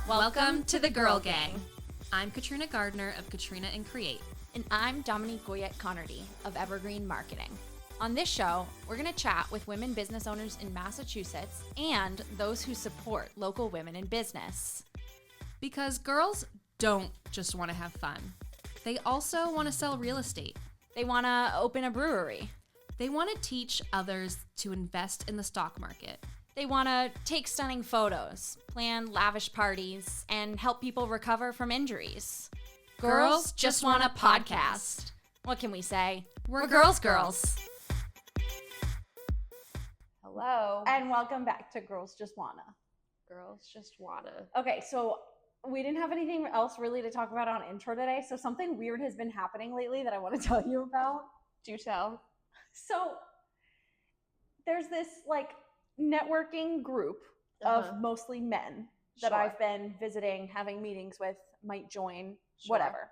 Welcome to the Girl Gang. I'm Katrina Gardner of Katrina and Create. And I'm Dominique Goyette-Connerty of Evergreen Marketing. On this show, we're going to chat with women business owners in Massachusetts and those who support local women in business. Because girls don't just want to have fun. They also want to sell real estate. They want to open a brewery. They want to teach others to invest in the stock market. They want to take stunning photos, plan lavish parties, and help people recover from injuries. Girls just want a podcast. What can we say? We're girls. Hello. And welcome back to Girls Just Wanna. Girls just wanna. Okay, so we didn't have anything else really to talk about on intro today, so something weird has been happening lately that I want to tell you about. Do tell. So there's this like networking group of mostly men that Sure. I've been visiting, having meetings with, might join, Sure. whatever.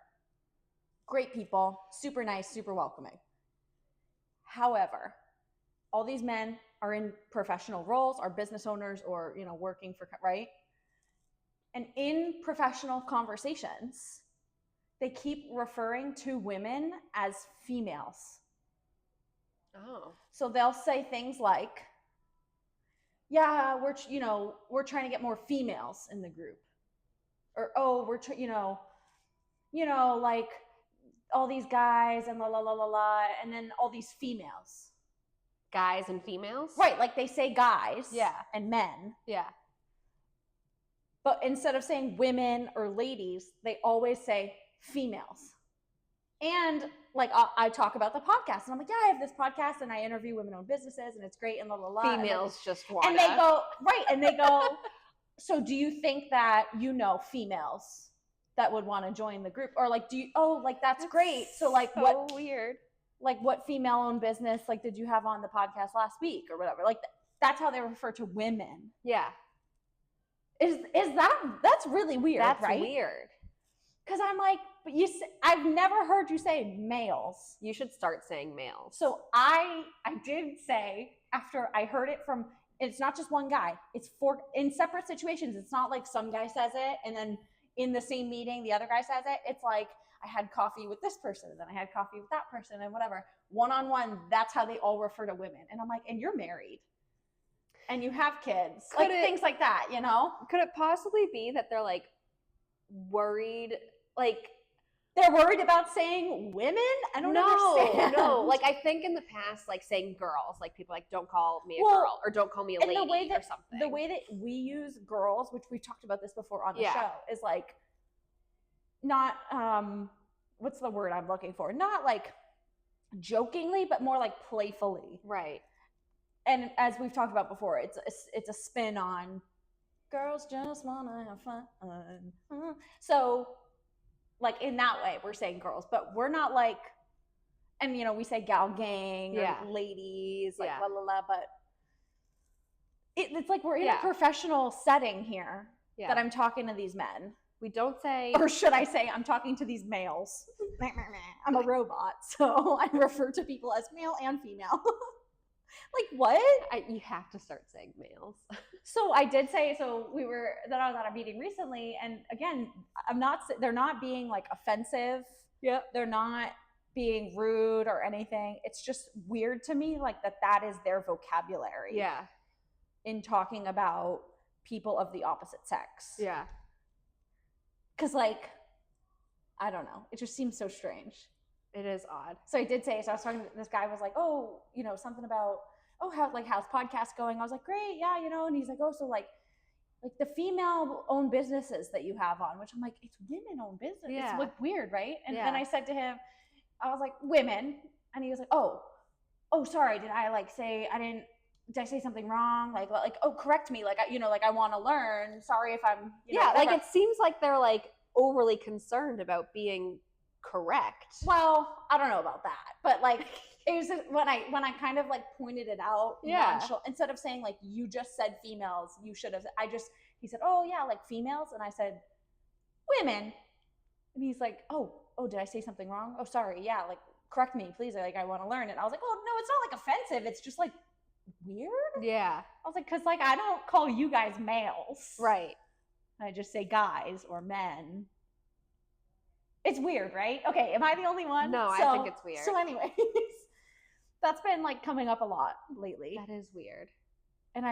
Great people, super nice, super welcoming. However, all these men are in professional roles, are business owners, or working for, right? And in professional conversations, they keep referring to women as females. Oh. So they'll say things like, yeah, we're trying to get more females in the group. Or, oh, we're like all these guys and la la la la la, and then all these females. Guys and females? Right, like they say guys Yeah. and men. Yeah. But instead of saying women or ladies, they always say females. And like I talk about the podcast, and I'm like, yeah, I have this podcast, and I interview women-owned businesses, and it's great, and la la la. Females just wanna. And they go, right, and they go, so do you think that females that would want to join the group? Or like, that's great. So like so what weird. Like what female-owned business like did you have on the podcast last week or whatever? Like that's how they refer to women. Yeah. Is that's really weird, That's right? weird. Because I'm like, but I've never heard you say males. You should start saying males. So I did say after I heard it from, it's not just one guy. It's four in separate situations. It's not like some guy says it and then in the same meeting the other guy says it. It's like I had coffee with this person and then I had coffee with that person and whatever. One-on-one, that's how they all refer to women. And I'm like, and you're married. And you have kids. Things like that, Could it possibly be that they're like worried? Like they're worried about saying women? I don't understand. No. Like I think in the past, like saying girls, like people like don't call me a girl or don't call me a lady or something. The way that we use girls, which we talked about this before on the show, is like not what's the word I'm looking for? Not like jokingly, but more like playfully. Right. And as we've talked about before, it's a spin on girls just wanna have fun. So like in that way, we're saying girls, but we're not like, and we say gal gang or ladies, like la la la, but it's like we're in a professional setting here that I'm talking to these men. We don't say, or should I say, I'm talking to these males. I'm a robot, so I refer to people as male and female. Like what? You have to start saying males. So I did say, I was at a meeting recently, and again, they're not being like offensive. Yeah. They're not being rude or anything. It's just weird to me, like that is their vocabulary. Yeah. In talking about people of the opposite sex. Yeah. Cause like, I don't know. It just seems so strange. It is odd. So I did say, I was talking to this guy was like, oh, something about, how's podcast going? I was like, great. Yeah. And he's like, oh, so like the female owned businesses that you have on, which I'm like, it's women owned business. Yeah. It's like weird. Right. And then I said to him, I was like, women. And he was like, oh, sorry. Did I say something wrong? Like, oh, correct me. Like, I want to learn. Sorry if I'm, like it seems like they're like overly concerned about being correct. Well, I don't know about that, but like it was when I kind of like pointed it out. Instead of saying like you just said females, you should have. He said, oh yeah, like females, and I said women, and he's like, oh, did I say something wrong? Oh, sorry, yeah, like correct me, please. Like I want to learn it. I was like, oh no, it's not like offensive. It's just like weird. Yeah. I was like, because like I don't call you guys males. Right. I just say guys or men. It's weird, right? Okay, am I the only one? No, I think it's weird. So anyways, that's been like coming up a lot lately. That is weird. And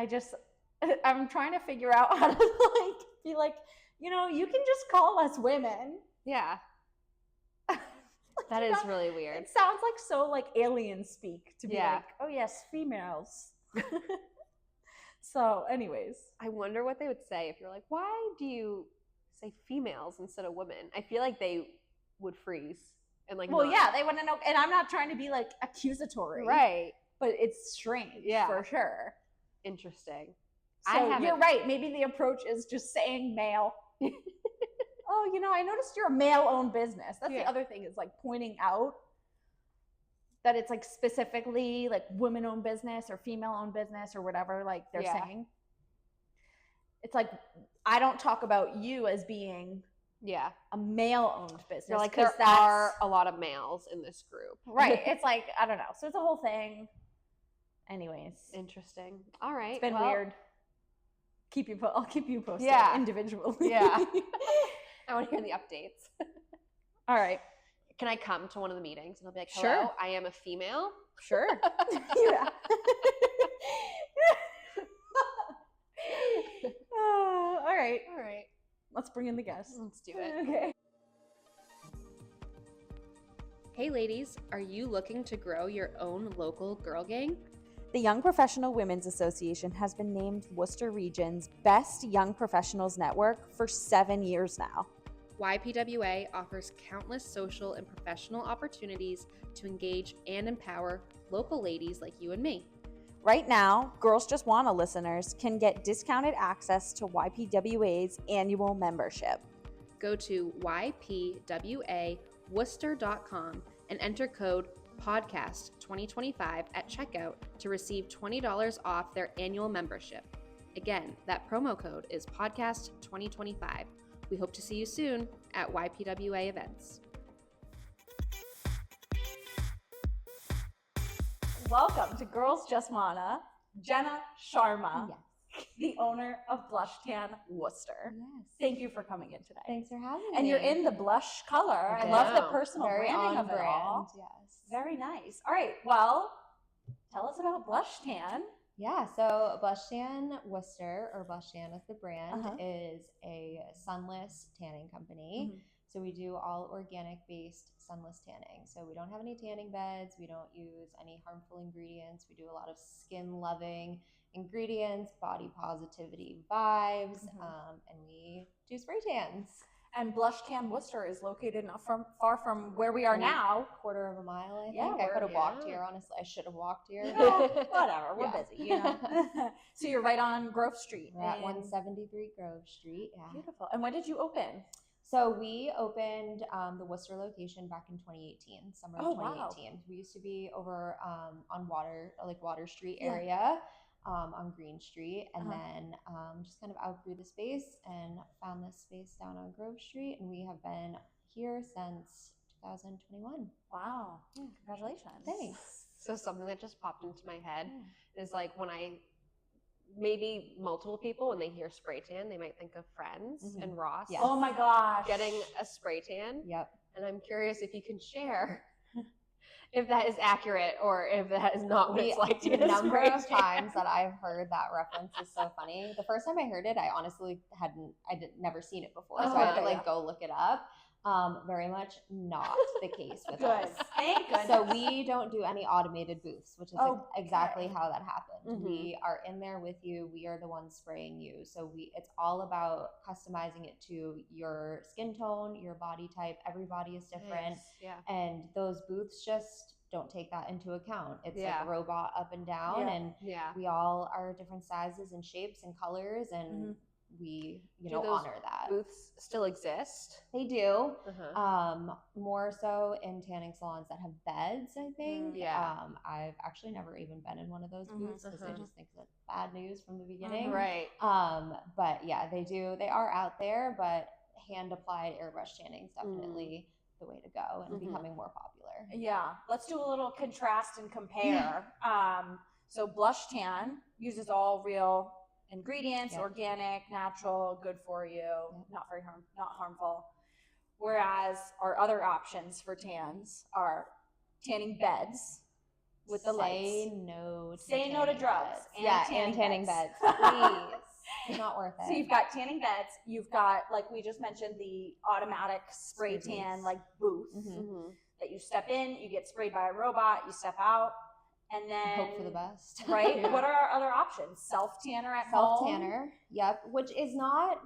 I'm trying to figure out how to like be like, you know, you can just call us women. Yeah. That is really weird. It sounds like so like alien speak to be Yeah. like, oh yes, females. So anyways. I wonder what they would say if you're like, why do you say females instead of women? I feel like they would freeze and like. Well, not. yeah, they want to know, and I'm not trying to be like accusatory, Right. But it's strange, Yeah. for sure. Interesting. So you're right. Maybe the approach is just saying male. Oh, you know, I noticed you're a male-owned business. That's the other thing, is like pointing out that it's like specifically like women-owned business or female-owned business or whatever like they're saying. It's like, I don't talk about you as being a male-owned business. You're like, there are a lot of males in this group. Right. It's like, I don't know. So it's a whole thing. Anyways. Interesting. All right. It's been weird. I'll keep you posted individually. Yeah. I want to hear the updates. All right. Can I come to one of the meetings and I'll be like, hello, Sure. I am a female? Sure. Yeah. All right. All right. Let's bring in the guests. Let's do it. Okay. Hey ladies, are you looking to grow your own local girl gang? The Young Professional Women's Association has been named Worcester Region's Best Young Professionals Network for 7 years now. YPWA offers countless social and professional opportunities to engage and empower local ladies like you and me. Right now, Girls Just Wanna listeners can get discounted access to YPWA's annual membership. Go to ypwaworcester.com and enter code podcast 2025 at checkout to receive $20 off their annual membership. Again, that promo code is podcast 2025. We hope to see you soon at YPWA events. Welcome to Girls Just Wanna, Jenna Sharma, the owner of BlushTan Worcester. Yes. Thank you for coming in today. Thanks for having me. And you're in the blush color. I love the personal Very branding on of it all. brand, yes. Very nice. All right, well, tell us about BlushTan. Yeah, so BlushTan Worcester, or BlushTan as the brand, Uh-huh. is a sunless tanning company. Mhm. So we do all organic-based sunless tanning. So we don't have any tanning beds. We don't use any harmful ingredients. We do a lot of skin-loving ingredients, body positivity vibes, and we do spray tans. And BlushTan Worcester is located not far from where we are now. Quarter of a mile, I think. Yeah, I could have walked yeah. here, honestly. I should have walked here. Whatever, we're Yeah. busy, you know. So you're right on Grove Street. We're at in- 173 Grove Street. Yeah. Beautiful. And when did you open? So we opened the Worcester location back in 2018, summer of Oh, wow. 2018. We used to be over on Water Street Yeah. area, on Green Street, and Uh-huh. then just kind of outgrew the space and found this space down on Grove Street, and we have been here since 2021. Wow. Congratulations. Thanks. So something that just popped into my head is like when maybe multiple people, when they hear spray tan, they might think of Friends and Ross Yes. Oh my gosh. getting a spray tan. Yep. And I'm curious if you can share if that is accurate or if that is not what it's like to The get a number spray of tan. times that I've heard that reference is so funny. The first time I heard it, I honestly never seen it before, so I had to Okay. go look it up. Very much not the case with Good. us. Thank goodness. So we don't do any automated booths, which is exactly Okay. how that happened. Mhm. We are in there with you. We are the ones spraying you. So it's all about customizing it to your skin tone, your body type. Every body is different. Nice. Yeah. And those booths just don't take that into account. It's Yeah. like robot up and down, Yeah. and Yeah. we all are different sizes and shapes and colors, and we Do those honor that. Booths still exist. They do. Uh-huh. More so in tanning salons that have beds, I think. Yeah. I've actually never even been in one of those booths because I Uh-huh. just think that's bad news from the beginning. Right. But yeah, they are out there, but hand applied airbrush tanning is definitely the way to go and becoming more popular. Yeah. Let's do a little contrast and compare. So BlushTan uses all real ingredients, organic, natural, good for you, not harmful. Whereas our other options for tans are tanning beds with the lights. Say no to drugs. And tanning beds. beds. Please. It's not worth it. So you've got tanning beds. You've got, like we just mentioned, the automatic spray tan like booth that you step in, you get sprayed by a robot, you step out, and then hope for the best. Right? What are our other options? Self tanner at Self home. tanner. Yep. Which is not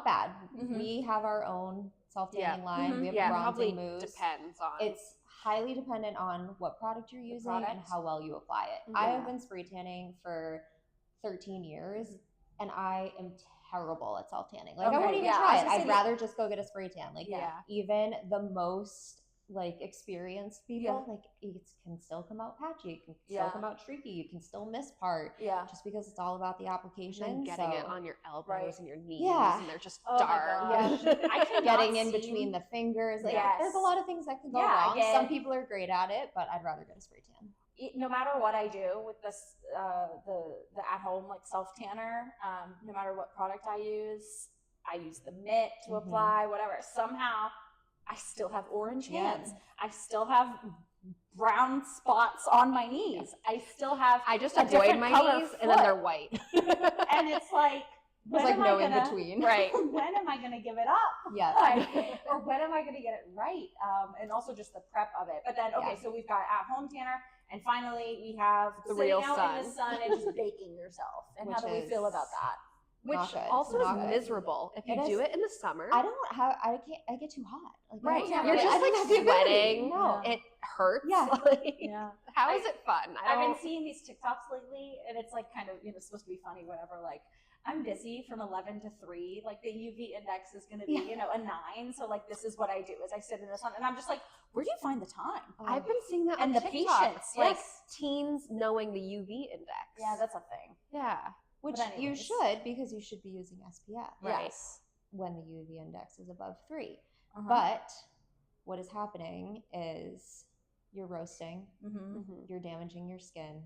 bad. We have our own self tanning line. We have bronze and mousse. Depends on. It's highly dependent on what product you're using and how well you apply it. I have been spray tanning for 13 years and I am terrible at self tanning. Like I won't even try it. I'd rather just go get a spray tan. Like even the most like experienced people, like it can still come out patchy, it can still come out streaky, you can still miss part. Just because it's all about the application. And getting it on your elbows and your knees and they're just Oh dark. I cannot getting in between the fingers. Like there's a lot of things that can go wrong. Some people are great at it, but I'd rather get a spray tan. No matter what I do with this, the at home like self tanner, no matter what product I use the mitt to apply, whatever. Somehow, I still have orange hands. I still have brown spots on my knees. I still have. I just avoid my knees, and then they're white. And it's like. There's like no in between. Right. When am I going to give it up? Yes. Or when am I going to get it right? And also just the prep of it. But then, so we've got at home tanner. And finally, we have the sitting real out sun. in the sun and just baking yourself. And how do we feel about that? Which also is miserable if you do it in the summer. I get too hot. Like, You're just like sweating. No. It hurts. Yeah. How is it fun? I've been seeing these TikToks lately, and it's like kind of, supposed to be funny, whatever. Like, I'm busy from 11 to 3. Like, the UV index is going to be, a 9. So, like, this is what I do is I sit in the sun. And I'm just like, where do you find the time? I've been seeing that and on the TikTok. patience. Like, teens knowing the UV index. Yeah, that's a thing. Yeah. Which you should, because you should be using SPF. Right. When the UV index is above 3. But what is happening is you're roasting, you're damaging your skin.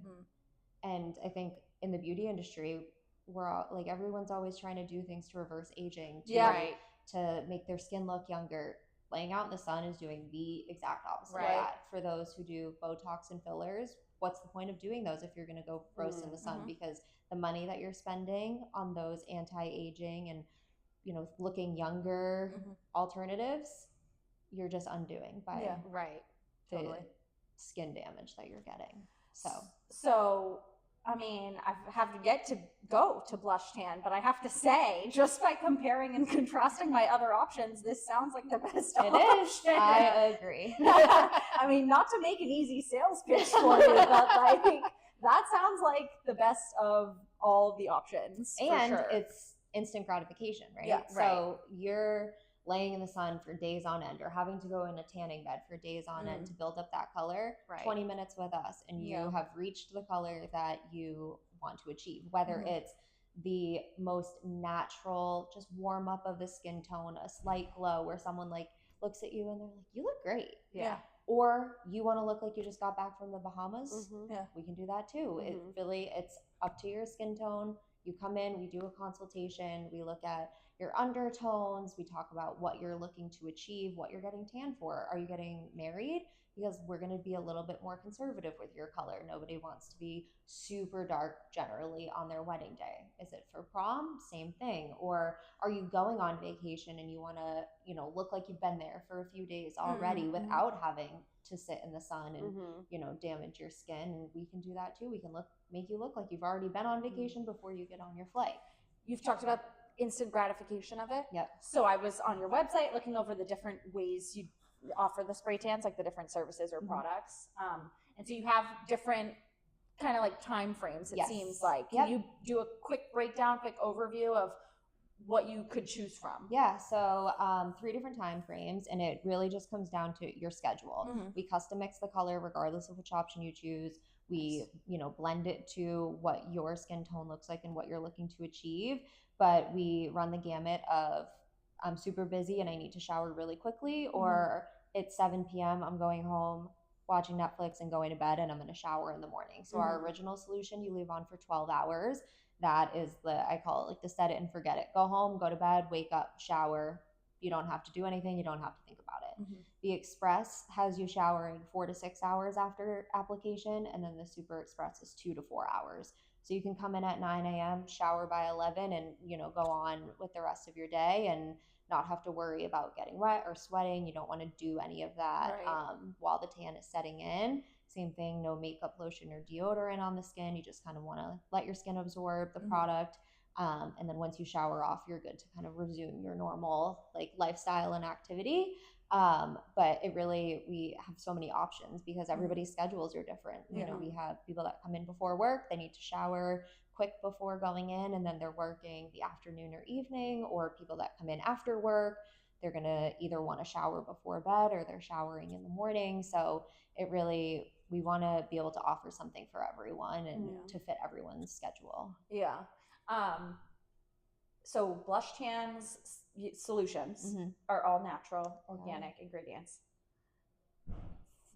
And I think in the beauty industry, we're all, like, everyone's always trying to do things to reverse aging, to make their skin look younger. Laying out in the sun is doing the exact opposite of that. For those who do Botox and fillers, what's the point of doing those if you're going to go roast in the sun? Because the money that you're spending on those anti-aging and looking younger alternatives, you're just undoing by the skin damage that you're getting. So I mean, I have yet to go to BlushTan, but I have to say, just by comparing and contrasting my other options, this sounds like the best option. It is. I agree. I mean, not to make an easy sales pitch for you, but like that sounds like the best of all the options. And it's instant gratification, right? Yeah, so you're laying in the sun for days on end or having to go in a tanning bed for days on end to build up that color, 20 minutes with us and you have reached the color that you want to achieve, whether it's the most natural, just warm up of the skin tone, a slight glow where someone like looks at you and they're like, you look great. Yeah. Or you want to look like you just got back from the Bahamas. We can do that too. It's up to your skin tone. You come in, we do a consultation, we look at your undertones, we talk about what you're looking to achieve, what you're getting tan for. Are you getting married? Because we're going to be a little bit more conservative with your color. Nobody wants to be super dark generally on their wedding day. Is it for prom? Same thing. Or are you going on vacation and you want to, look like you've been there for a few days already without having to sit in the sun and, damage your skin? We can do that too. We can make you look like you've already been on vacation before you get on your flight. You've talked about instant gratification of it. Yep. So I was on your website looking over the different ways you offer the spray tans, like the different services or products. And so you have different kind of like time frames, it seems like. Can you do a quick breakdown, quick overview of what you could choose from? Yeah, so 3 different time frames, and it really just comes down to your schedule. We custom mix the color regardless of which option you choose. We, blend it to what your skin tone looks like and what you're looking to achieve. But we run the gamut of I'm super busy and I need to shower really quickly, or it's 7 p.m. I'm going home, watching Netflix and going to bed, and I'm going to shower in the morning. So our original solution, you leave on for 12 hours. that is I call it like the set it and forget it. Go home, go to bed, wake up, shower. You don't have to do anything. You don't have to think about it. The Express has you showering 4 to 6 hours after application, and then the Super Express is 2 to 4 hours. So you can come in at 9 a.m., shower by 11, and go on with the rest of your day and not have to worry about getting wet or sweating. You don't want to do any of that while the tan is setting in. Same thing, no makeup, lotion, or deodorant on the skin. You just kind of want to let your skin absorb the product. And then once you shower off, you're good to kind of resume your normal like lifestyle and activity. But we have so many options because everybody's schedules are different. We have people that come in before work, they need to shower quick before going in, and then they're working the afternoon or evening, or people that come in after work, they're going to either want to shower before bed or they're showering in the morning. So we want to be able to offer something for everyone and to fit everyone's schedule. Yeah. So BlushTan's solutions are all natural, organic ingredients.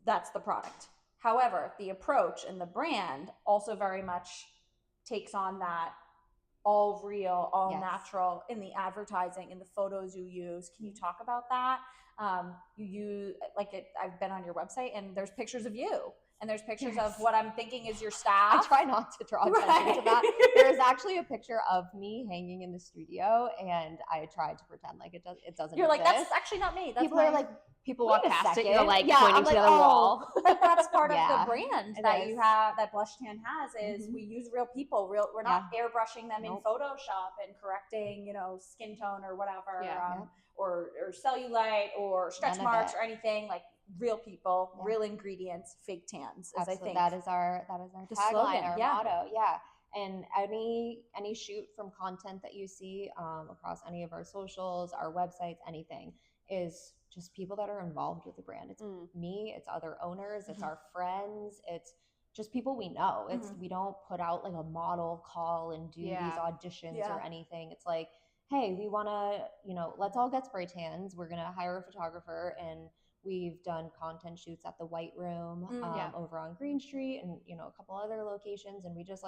That's the product. However, the approach and the brand also very much takes on that all real, all natural in the advertising, in the photos you use. Can you talk about that? You use I've been on your website and there's pictures of you. And there's pictures of what I'm thinking is your staff. I try not to draw attention to that. There's actually a picture of me hanging in the studio, and I tried to pretend like it doesn't You're exist. like, that's actually not me. That's people are like, people walk past it, you're like yeah, pointing to the other wall. But that's part of the brand that is. you have, that BlushTan has, is we use real people. We're not airbrushing them in Photoshop and correcting, skin tone or whatever, or cellulite or stretch marks or anything. Like, real people, real ingredients, fake tans. As I think that is our tagline, our motto. Yeah. And any shoot from content that you see across any of our socials, our websites, anything, is just people that are involved with the brand. It's me, it's other owners, it's our friends, it's just people we know. It's we don't put out like a model call and do these auditions or anything. It's like, hey, we want to, let's all get spray tans. We're going to hire a photographer, and we've done content shoots at the White Room over on Green Street and, a couple other locations. And we just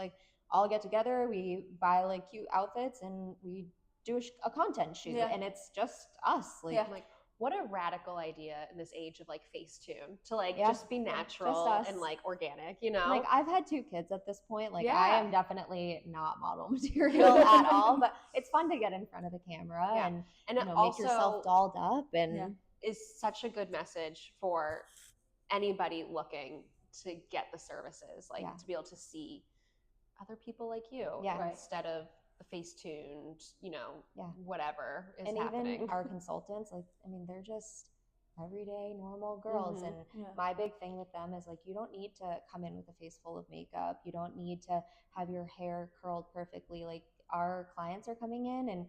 all get together, we buy cute outfits, and we do a content shoot. And it's just us. What a radical idea in this age of Facetune to just be natural and organic, I've had 2 kids at this point. I am definitely not model material at all, but it's fun to get in front of the camera and make yourself dolled up and is such a good message for anybody looking to get the services, to be able to see other people like you instead of the Facetuned, whatever is happening. Even our consultants, they're just everyday normal girls. And my big thing with them is you don't need to come in with a face full of makeup. You don't need to have your hair curled perfectly. Our clients are coming in, and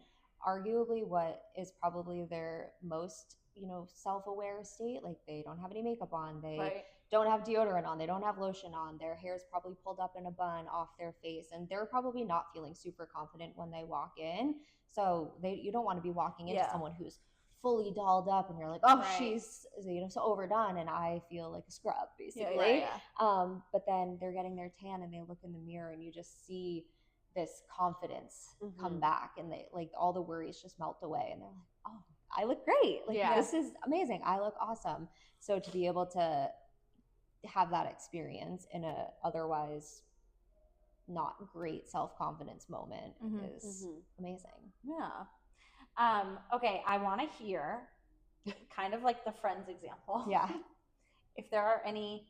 arguably what is probably their most self-aware state, they don't have any makeup on, they don't have deodorant on, they don't have lotion on, their hair is probably pulled up in a bun off their face, and they're probably not feeling super confident when they walk in. So you don't want to be walking into someone who's fully dolled up and you're like, she's so overdone, and I feel like a scrub basically. But then they're getting their tan and they look in the mirror and you just see this confidence come back, and they all the worries just melt away, and they're like, oh, I look great. This is amazing. I look awesome. So to be able to have that experience in a otherwise not great self-confidence moment is amazing. Yeah. Okay. I want to hear kind of the Friends example. Yeah. If there are any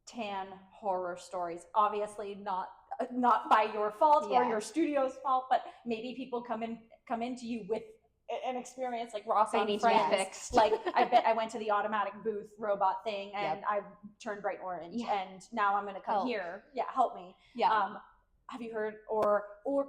tan horror stories, obviously not by your fault or your studio's fault, but maybe people come into you with an experience like Ross on Friends. I went to the automatic booth robot thing and I turned bright orange and now I'm going to come here. Yeah. Help me. Yeah. Have you heard, or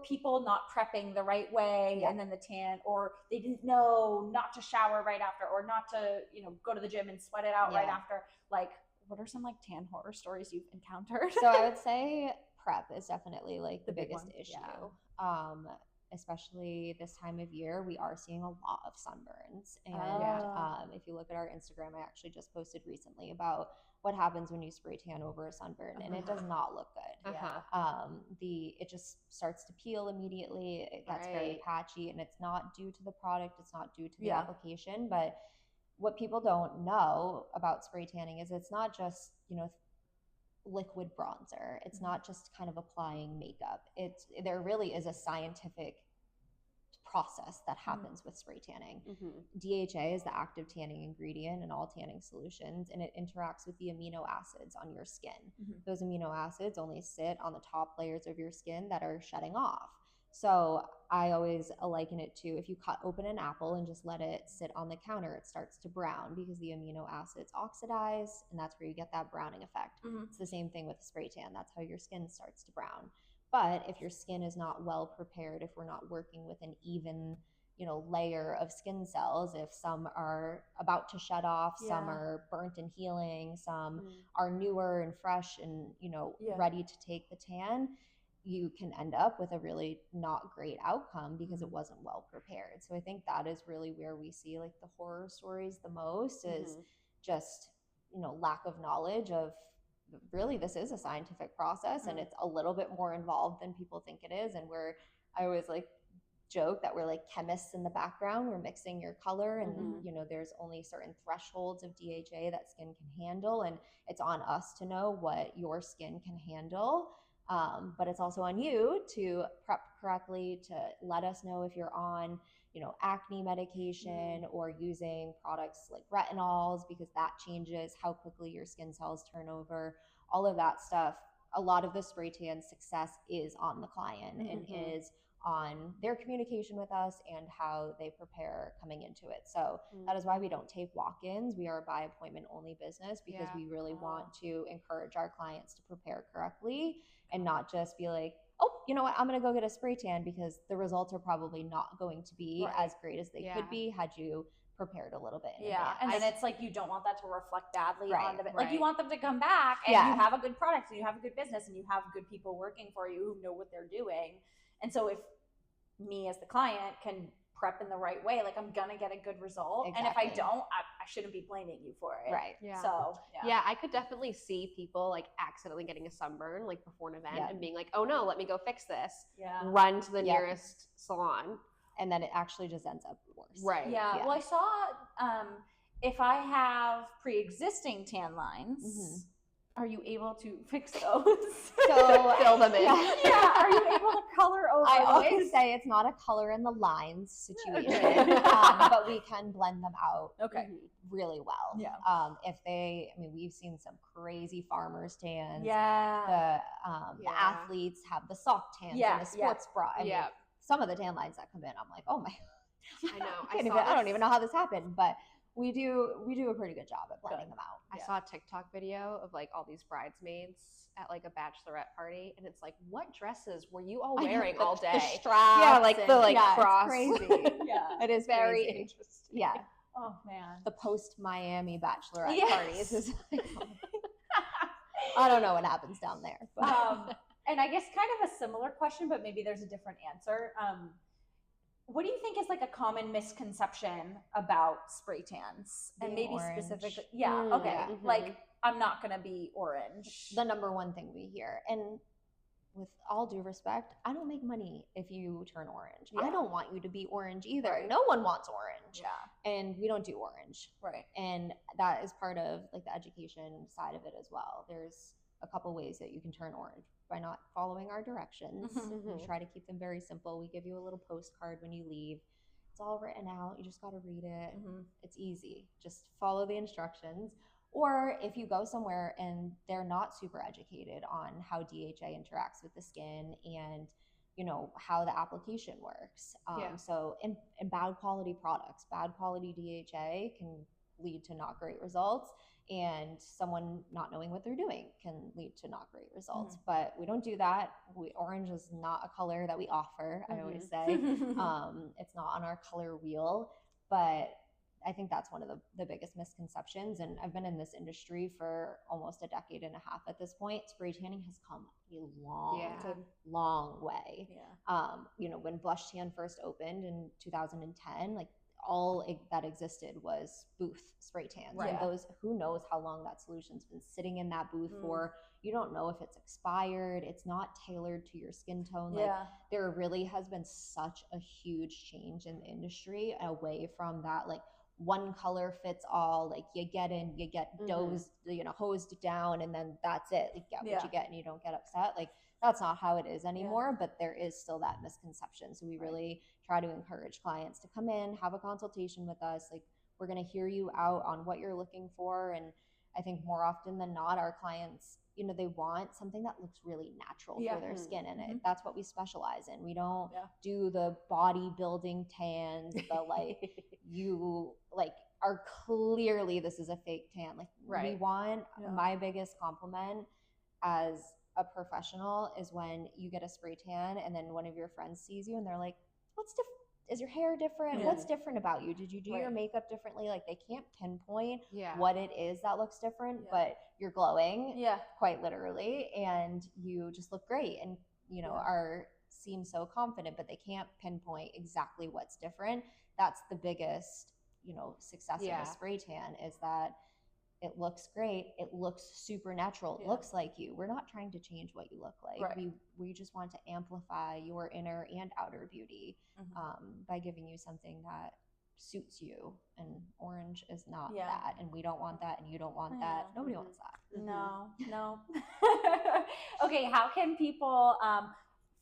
people not prepping the right way and then the tan, or they didn't know not to shower right after, or not to, go to the gym and sweat it out right after. What are some tan horror stories you've encountered? So I would say prep is definitely the biggest issue. especially this time of year, we are seeing a lot of sunburns. And if you look at our Instagram, I actually just posted recently about what happens when you spray tan over a sunburn, and it does not look good. It just starts to peel immediately. It gets very patchy, and it's not due to the product, it's not due to the application. But what people don't know about spray tanning is it's not just, you know, liquid bronzer. It's not just kind of applying makeup. There really is a scientific process that happens with spray tanning. DHA is the active tanning ingredient in all tanning solutions, and it interacts with the amino acids on your skin. Those amino acids only sit on the top layers of your skin that are shedding off. So I always liken it to, if you cut open an apple and just let it sit on the counter, it starts to brown because the amino acids oxidize, and that's where you get that browning effect. It's the same thing with spray tan. That's how your skin starts to brown. But if your skin is not well prepared, if we're not working with an even, you know, layer of skin cells, if some are about to shed off, some are burnt and healing, some are newer and fresh and, you know, ready to take the tan, you can end up with a really not great outcome because it wasn't well prepared. So I think that is really where we see like the horror stories the most, is just, you know, lack of knowledge of, really, this is a scientific process and it's a little bit more involved than people think it is. And I always like joke that we're like chemists in the background. We're mixing your color, and you know, there's only certain thresholds of DHA that skin can handle, and it's on us to know what your skin can handle. But it's also on you to prep correctly, to let us know if you're on, you know, acne medication or using products like retinols, because that changes how quickly your skin cells turn over, all of that stuff. A lot of the spray tan success is on the client and is on their communication with us and how they prepare coming into it. So that is why we don't take walk-ins. We are a by appointment only business, because we really want to encourage our clients to prepare correctly and not just be like, oh, you know what, I'm going to go get a spray tan, because the results are probably not going to be as great as they could be had you prepared a little bit in advance. And then it's like, you don't want that to reflect badly on the like, you want them to come back and you have a good product and you have a good business and you have good people working for you who know what they're doing. And so if me as the client can prep in the right way, like, I'm gonna get a good result. And if I don't, I shouldn't be blaming you for it. So I could definitely see people like accidentally getting a sunburn like before an event and being like, oh no, let me go fix this. Run to the nearest salon. And then it actually just ends up worse. Well, I saw if I have pre-existing tan lines, are you able to fix those? So fill them in. Are you able to color over? I always say it's not a color in the lines situation, but we can blend them out really well. If they, I mean, we've seen some crazy farmers tans. The athletes have the sock tans and the sports bra. I mean, some of the tan lines that come in, I'm like, oh my, I know. I don't even know how this happened, but we do a pretty good job at blending them out. I saw a TikTok video of like all these bridesmaids at like a bachelorette party, and it's like, what dresses were you all wearing all day? The straps, like the like cross. It's crazy. It is very crazy. interesting. Oh man, the post Miami bachelorette parties is like, I don't know what happens down there. But. And I guess kind of a similar question, but maybe there's a different answer. What do you think is like a common misconception about spray tans? And maybe orange. Specifically, like, I'm not going to be orange. The number one thing we hear, and with all due respect, I don't make money if you turn orange. I don't want you to be orange either. No one wants orange. And we don't do orange. And that is part of like the education side of it as well. There's a couple ways that you can turn orange by not following our directions. We try to keep them very simple. We give you a little postcard when you leave. It's all written out. You just got to read it. It's easy. Just follow the instructions. Or if you go somewhere and they're not super educated on how DHA interacts with the skin and, you know, how the application works. So in bad quality products, bad quality DHA can lead to not great results. And someone not knowing what they're doing can lead to not great results. But we don't do that. Orange is not a color that we offer, I always say. It's not on our color wheel. But I think that's one of the biggest misconceptions. And I've been in this industry for almost a decade and a half at this point. Spray tanning has come a long way. You know, when BlushTan first opened in 2010, like all that existed was booth spray tans. And those, who knows how long that solution's been sitting in that booth for. You don't know if it's expired. It's not tailored to your skin tone. Like there really has been such a huge change in the industry away from that like one color fits all, like you get in, you get dosed, you know, hosed down, and then that's it. You get what you get and you don't get upset. Like that's not how it is anymore, but there is still that misconception. So we really try to encourage clients to come in, have a consultation with us. Like we're going to hear you out on what you're looking for. And I think more often than not, our clients, you know, they want something that looks really natural for their skin, and that's what we specialize in. We don't do the bodybuilding tans, the like you like are clearly this is a fake tan. Like we want my biggest compliment as a professional is when you get a spray tan and then one of your friends sees you and they're like, what's different? Is your hair different? What's different about you? Did you do your makeup differently? Like they can't pinpoint what it is that looks different, but you're glowing quite literally, and you just look great, and you know seem so confident, but they can't pinpoint exactly what's different. That's the biggest, you know, success of a spray tan is that it looks great. It looks super natural. It looks like you. We're not trying to change what you look like. We just want to amplify your inner and outer beauty by giving you something that suits you. And orange is not that. And we don't want that. And you don't want that. Nobody wants that. No. Okay, how can people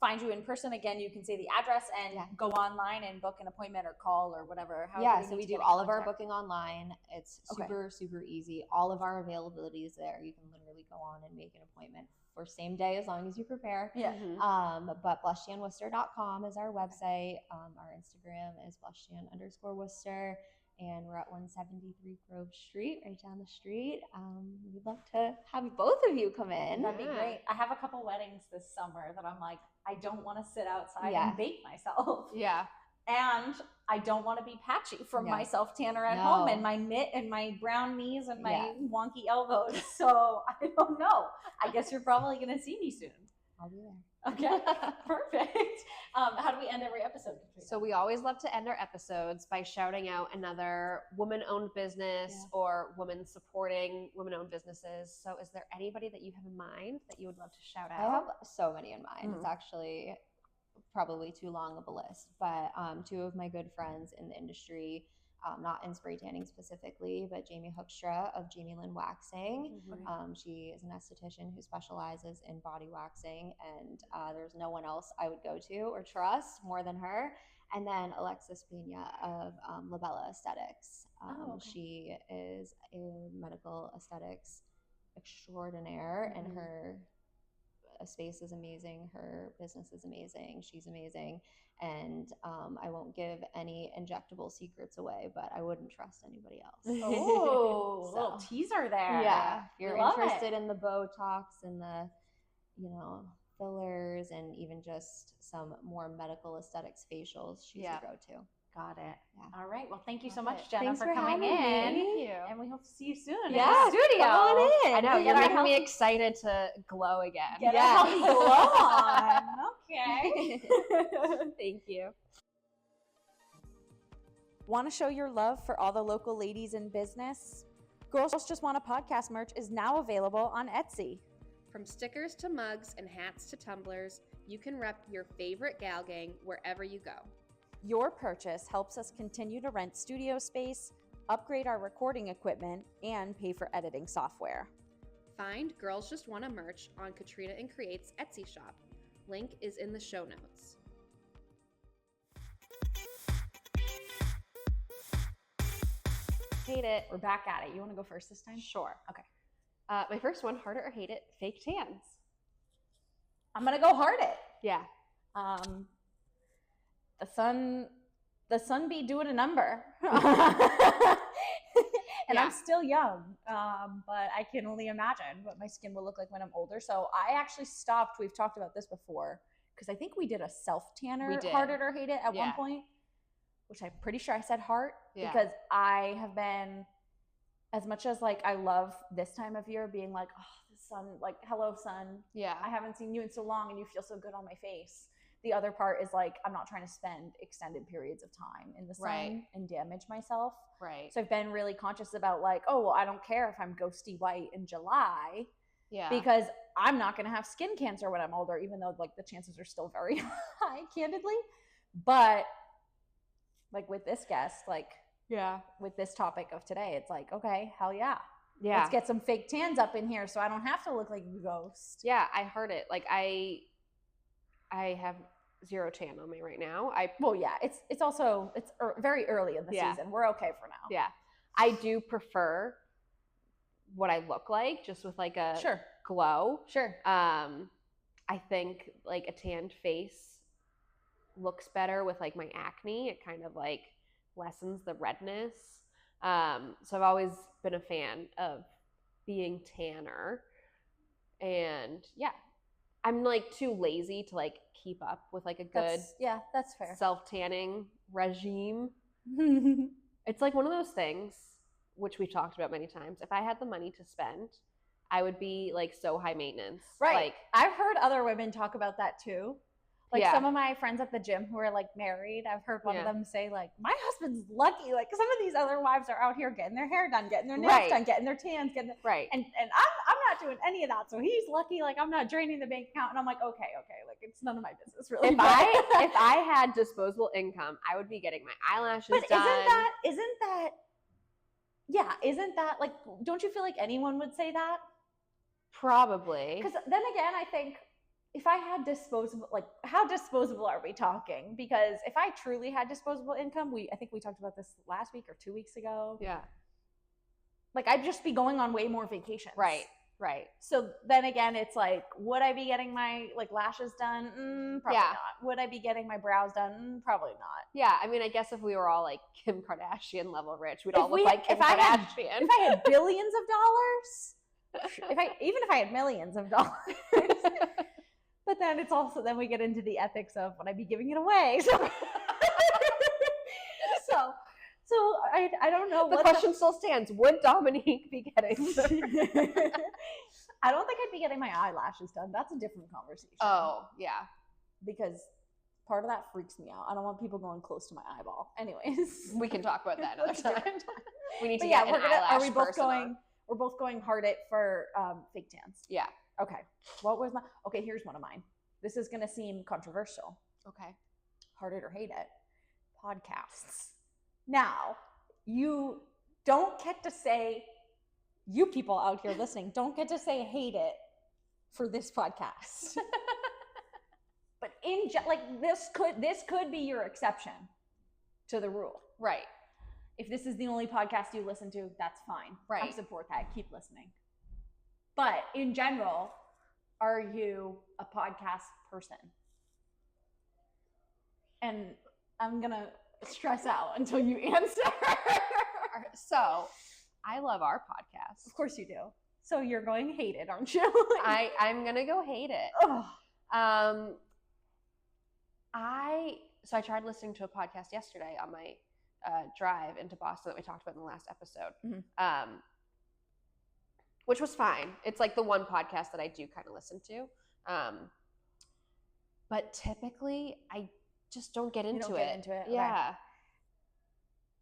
find you in person? Again, you can say the address and go online and book an appointment or call or whatever. So we do all of our booking online. It's super easy. All of our availability is there. You can literally go on and make an appointment for same day as long as you prepare. But BlushTanWorcester.com is our website. Our Instagram is BlushTan_Worcester. And we're at 173 Grove Street, right down the street. We'd love to have both of you come in. That'd be great. I have a couple weddings this summer that I'm like, I don't want to sit outside and bake myself. And I don't want to be patchy from my self-tanner at home and my mitt and my brown knees and my wonky elbows. So I don't know. I guess you're probably going to see me soon. I'll be there. Okay, perfect. How do we end every episode, Katrina? So we always love to end our episodes by shouting out another woman-owned business or woman supporting women-owned businesses. So is there anybody that you have in mind that you would love to shout out? I have so many in mind. It's actually probably too long of a list, but two of my good friends in the industry, not in spray tanning specifically, but Jamie Hoekstra of Jamie Lynn Waxing. She is an esthetician who specializes in body waxing, and there's no one else I would go to or trust more than her. And then Alexis Pena of Labella Aesthetics. She is a medical aesthetics extraordinaire, and her space is amazing. Her business is amazing. She's amazing. And I won't give any injectable secrets away, but I wouldn't trust anybody else. Oh, so, little teaser there. Yeah. If you're interested in the Botox and the, you know, fillers and even just some more medical aesthetics facials, she's a go-to. Got it. Yeah. All right. Well, thank you so much, Jenna, for coming in. Thank you. And we hope to see you soon in the studio. Come on in. I know. You're making me excited to glow again. Get a healthy glow on. Okay. Thank you. Want to show your love for all the local ladies in business? Girls Just Want a Podcast merch is now available on Etsy. From stickers to mugs and hats to tumblers, you can rep your favorite gal gang wherever you go. Your purchase helps us continue to rent studio space, upgrade our recording equipment, and pay for editing software. Find Girls Just Want a merch on Katrina and Create's Etsy shop. Link is in the show notes. Hate it. We're back at it. You want to go first this time? Sure. Okay. My first one, hard it or hate it, fake tans. I'm going to go hard it. Yeah. The sun be doing a number. And I'm still young, but I can only imagine what my skin will look like when I'm older. So I actually stopped. We've talked about this before because I think we did a self-tanner, hard it or hate it at one point. which I'm pretty sure I said heart, because I have been, as much as like I love this time of year being like, oh, the sun, like, hello sun. Yeah. I haven't seen you in so long and you feel so good on my face. The other part is like, I'm not trying to spend extended periods of time in the sun and damage myself. Right. So I've been really conscious about like, oh, well, I don't care if I'm ghosty white in July. Yeah. Because I'm not going to have skin cancer when I'm older, even though like the chances are still very high, candidly. But like with this guest, like, with this topic of today, it's like, okay, hell yeah. Let's get some fake tans up in here so I don't have to look like a ghost. Yeah, I heard it. Like I have 0 tan on me right now. It's also very early in the season. We're okay for now. Yeah. I do prefer what I look like, just with like a glow. Sure. I think like a tanned face looks better with like my acne. It kind of like lessens the redness. So I've always been a fan of being tanner. And I'm like too lazy to like keep up with like a good that's fair. self-tanning regime. It's like one of those things which we've talked about many times. If I had the money to spend, I would be like so high maintenance. Right. Like I've heard other women talk about that too. Like some of my friends at the gym who are like married, I've heard one of them say like, my husband's lucky. Like some of these other wives are out here getting their hair done, getting their nails done, getting their tans, and I'm not doing any of that. So he's lucky. Like I'm not draining the bank account. And I'm like, okay, like it's none of my business really. If I had disposable income, I would be getting my eyelashes done. Isn't that like, don't you feel like anyone would say that? Probably. Because then again, I think if I had disposable, like how disposable are we talking? Because if I truly had disposable income, I think we talked about this last week or 2 weeks ago. Yeah. Like I'd just be going on way more vacations. Right. So then again, it's like, would I be getting my like lashes done? Probably not. Would I be getting my brows done? Probably not. Yeah, I mean, I guess if we were all like Kim Kardashian level rich, we'd all look like Kim Kardashian. If I had billions of dollars, even if I had millions of dollars. But then it's also, then we get into the ethics of would I be giving it away? So I don't know. The question still stands. Would Dominique be getting I don't think I'd be getting my eyelashes done. That's a different conversation. Oh, yeah. Because part of that freaks me out. I don't want people going close to my eyeball. Anyways. We can talk about that another time. We need to we're both going hard at for fake tans. Yeah. Okay. Here's one of mine. This is going to seem controversial. Okay. Heart it or hate it. Podcasts. Now, you don't get to say, you people out here listening, don't get to say hate it for this podcast. But this could be your exception to the rule. Right. If this is the only podcast you listen to, that's fine. Right. I support that. Keep listening. But in general, are you a podcast person? And I'm going to stress out until you answer. So, I love our podcast. Of course you do. So you're going hate it, aren't you? I'm going to go hate it. Ugh. I tried listening to a podcast yesterday on my drive into Boston that we talked about in the last episode. Mm-hmm. Which was fine. It's like the one podcast that I do kind of listen to. But typically I just don't get into it. Yeah. Okay.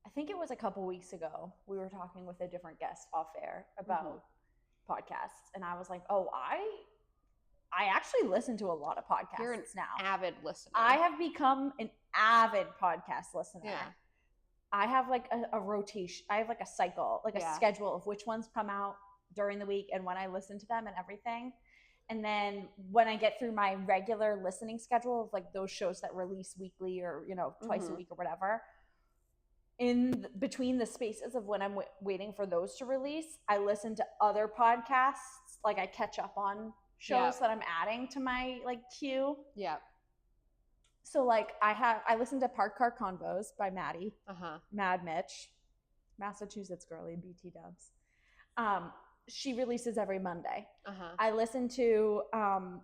I think it was a couple weeks ago, we were talking with a different guest off air about podcasts. And I was like, oh, I actually listen to a lot of podcasts. You're an now. Avid listener. I have become an avid podcast listener. Yeah. I have like a rotation. I have like a cycle, like a schedule of which ones come out during the week and when I listen to them and everything. And then when I get through my regular listening schedule of like those shows that release weekly or, twice a week or whatever, in between the spaces of when I'm waiting for those to release, I listen to other podcasts. Like I catch up on shows that I'm adding to my like queue. Yeah. So like I listened to Park Car Convos by Maddie, Mad Mitch, Massachusetts girly, BT dubs. she releases every Monday. I listen to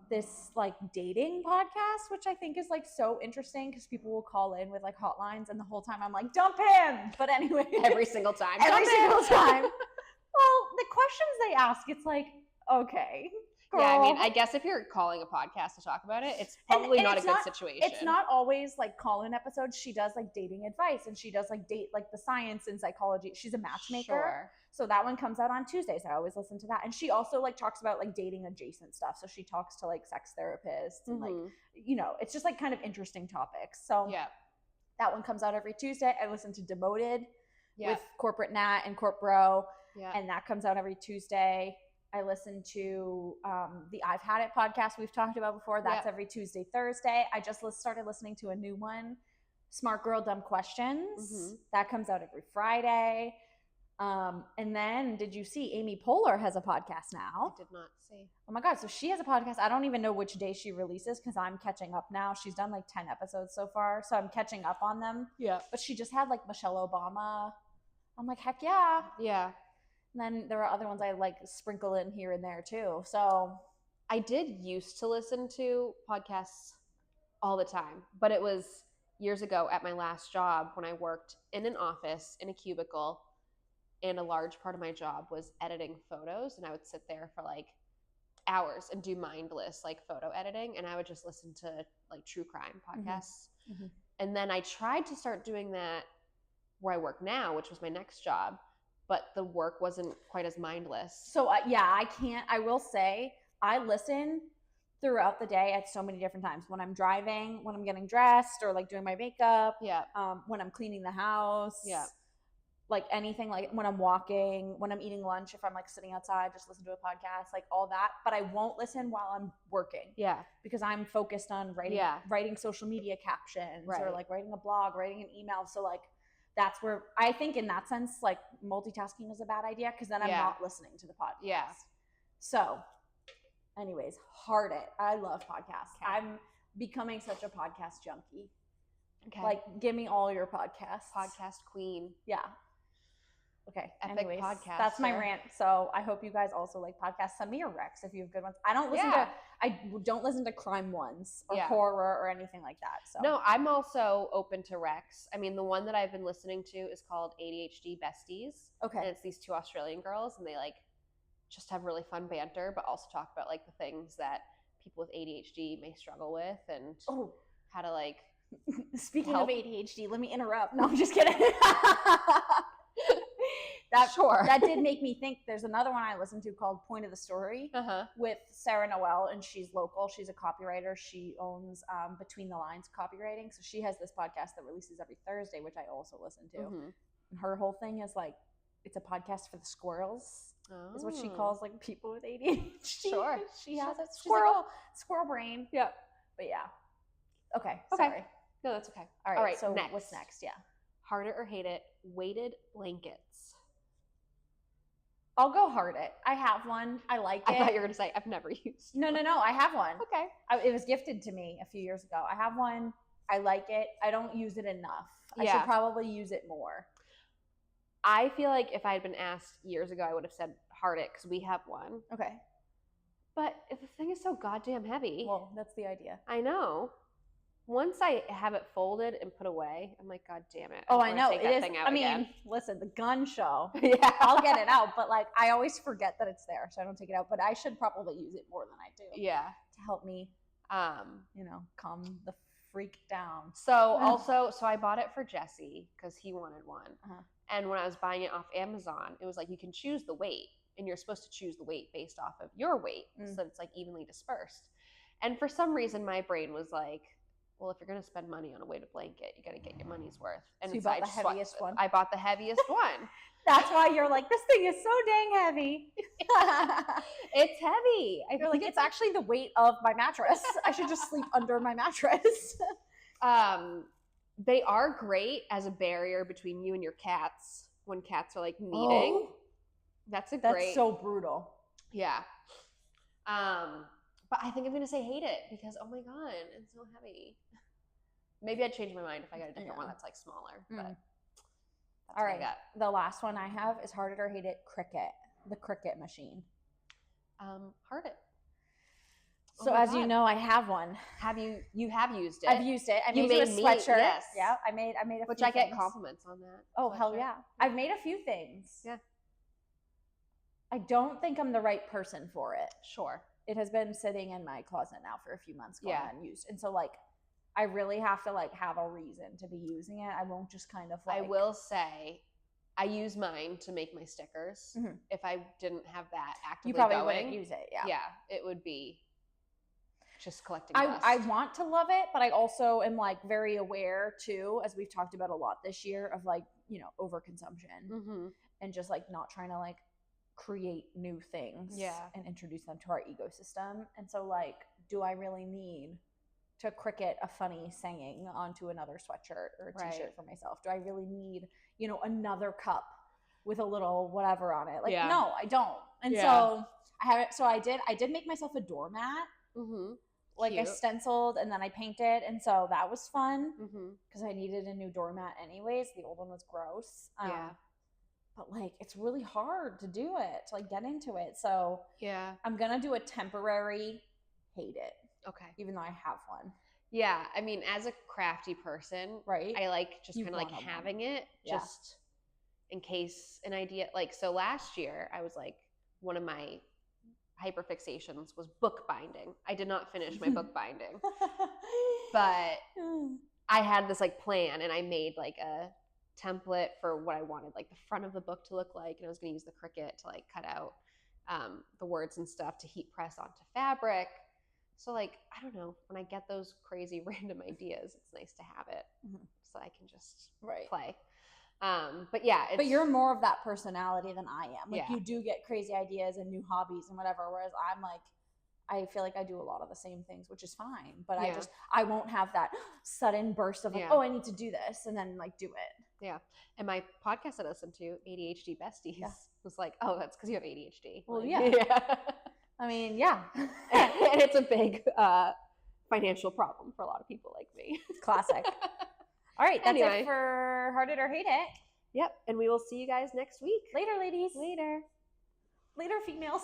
this like dating podcast, which I think is like so interesting because people will call in with like hotlines, and the whole time I'm like, dump him. But anyway, every single time. Every single time. Well, the questions they ask, it's like, okay. Girl. Yeah, I mean, I guess if you're calling a podcast to talk about it, it's probably not a good situation. It's not always like call-in episodes. She does like dating advice, and she does like the science and psychology. She's a matchmaker. Sure. So that one comes out on Tuesdays. I always listen to that. And she also like talks about like dating adjacent stuff. So she talks to like sex therapists and like, you know, it's just like kind of interesting topics. So yeah, that one comes out every Tuesday. I listen to Demoted with Corporate Nat and Corp Bro. Yeah. And that comes out every Tuesday. I listen to the I've Had It podcast we've talked about before. That's every Tuesday, Thursday. I just started listening to a new one, Smart Girl, Dumb Questions. That comes out every Friday. And then did you see Amy Poehler has a podcast now? I did not see. Oh my God. So she has a podcast. I don't even know which day she releases because I'm catching up now. She's done like 10 episodes so far. So I'm catching up on them. Yeah. But she just had like Michelle Obama. I'm like, heck yeah. Yeah. And then there are other ones I like sprinkle in here and there too. So I did used to listen to podcasts all the time, but it was years ago at my last job when I worked in an office in a cubicle. And a large part of my job was editing photos, and I would sit there for like hours and do mindless like photo editing, and I would just listen to like true crime podcasts. And then I tried to start doing that where I work now, which was my next job, but the work wasn't quite as mindless. So I will say I listen throughout the day at so many different times. When I'm driving, when I'm getting dressed or like doing my makeup, when I'm cleaning the house, like anything, like when I'm walking, when I'm eating lunch, if I'm like sitting outside, just listen to a podcast, like all that. But I won't listen while I'm working. Yeah. Because I'm focused on writing social media captions or like writing a blog, writing an email. So like that's where I think in that sense, like multitasking is a bad idea because then I'm not listening to the podcast. Yeah. So anyways, Heart It. I love podcasts. Okay. I'm becoming such a podcast junkie. Okay. Like give me all your podcasts. Podcast queen. Yeah. Okay. Epic podcast. That's my rant. So I hope you guys also like podcasts. Send me your recs if you have good ones. I don't listen to crime ones or horror or anything like that. So no, I'm also open to recs. I mean, the one that I've been listening to is called ADHD Besties. Okay. And it's these two Australian girls, and they like just have really fun banter, but also talk about like the things that people with ADHD may struggle with and how to like. Speaking of ADHD, let me interrupt. No, I'm just kidding. That did make me think. There's another one I listened to called Point of the Story with Sarah Noel, and she's local. She's a copywriter. She owns Between the Lines Copywriting. So she has this podcast that releases every Thursday, which I also listen to. And her whole thing is like, it's a podcast for the squirrels. Is what she calls like people with ADHD. Sure. She has a squirrel brain. Yeah. But yeah. Okay. Sorry. No, that's okay. All right. So next. What's next? Yeah. Heart It or Hate It, weighted blankets. I'll go Heart It. I have one. I like it. I thought you were going to say I've never used. No. I have one. Okay. It was gifted to me a few years ago. I have one. I like it. I don't use it enough. I should probably use it more. I feel like if I had been asked years ago, I would have said Heart It because we have one. Okay. But if the thing is so goddamn heavy. Well, that's the idea. I know. Once I have it folded and put away, I'm like, God damn it. I know. It is. I mean, listen, the gun show. Yeah. I'll get it out. But like, I always forget that it's there. So I don't take it out. But I should probably use it more than I do. Yeah. To help me, calm the freak down. So I bought it for Jesse because he wanted one. And when I was buying it off Amazon, it was like, you can choose the weight. And you're supposed to choose the weight based off of your weight. So that it's like evenly dispersed. And for some reason, my brain was like, well, if you're going to spend money on a weighted blanket, you got to get your money's worth. And so you bought the heaviest one? I bought the heaviest one. That's why you're like, this thing is so dang heavy. It's heavy. I feel like it's actually the weight of my mattress. I should just sleep under my mattress. They are great as a barrier between you and your cats when cats are like meeting. Oh, that's so brutal. Yeah. But I think I'm going to say hate it because, oh my God, it's so heavy. Maybe I'd change my mind if I got a different one that's like smaller. But all right. The last one I have is Heart It or Hate It, Cricket. the Cricut machine? Heard it. So as you know, I have one. You have used it? I've used it. I made you a sweatshirt. Yes. Yeah, I made a few Which I get things. compliments on that. Oh, hell yeah. I've made a few things. Yeah. I don't think I'm the right person for it. Sure. It has been sitting in my closet now for a few months going unused. And so like I really have to like have a reason to be using it. I won't just kind of like I will say I use mine to make my stickers. Mm-hmm. If I didn't have that actively you probably going, wouldn't use it. Yeah. Yeah, it would be just collecting dust. I want to love it, but I also am like very aware too, as we've talked about a lot this year, of like, you know, overconsumption and just like not trying to like create new things and introduce them to our ecosystem. And so like, do I really need to Cricut a funny saying onto another sweatshirt or a t-shirt for myself? Do I really need, you know, another cup with a little whatever on it? Like, no, I don't. And so I have it. So I did make myself a doormat. Like cute. I stenciled and then I painted, and so that was fun because I needed a new doormat anyways. The old one was gross. But like it's really hard to do it, to like get into it. So I'm gonna do a temporary hate it. Okay. Even though I have one. Yeah, I mean, as a crafty person, right? I like just kind of like having it just in case an idea. Like so, last year I was like, one of my hyperfixations was book binding. I did not finish my book binding, but I had this like plan, and I made like a template for what I wanted like the front of the book to look like, and I was going to use the Cricut to like cut out the words and stuff to heat press onto fabric. So like, I don't know, when I get those crazy random ideas, it's nice to have it so I can just play. But yeah, but you're more of that personality than I am. Like you do get crazy ideas and new hobbies and whatever, whereas I'm like, I feel like I do a lot of the same things, which is fine. But I won't have that sudden burst of like, oh, I need to do this, and then like do it. Yeah. And my podcast that I listened to, ADHD Besties, was like, oh, that's because you have ADHD. Well, like, I mean, yeah. And it's a big financial problem for a lot of people like me. It's classic. All right, that's it for Heart It or Hate It. Yep, and we will see you guys next week. Later, ladies. Later. Later, females.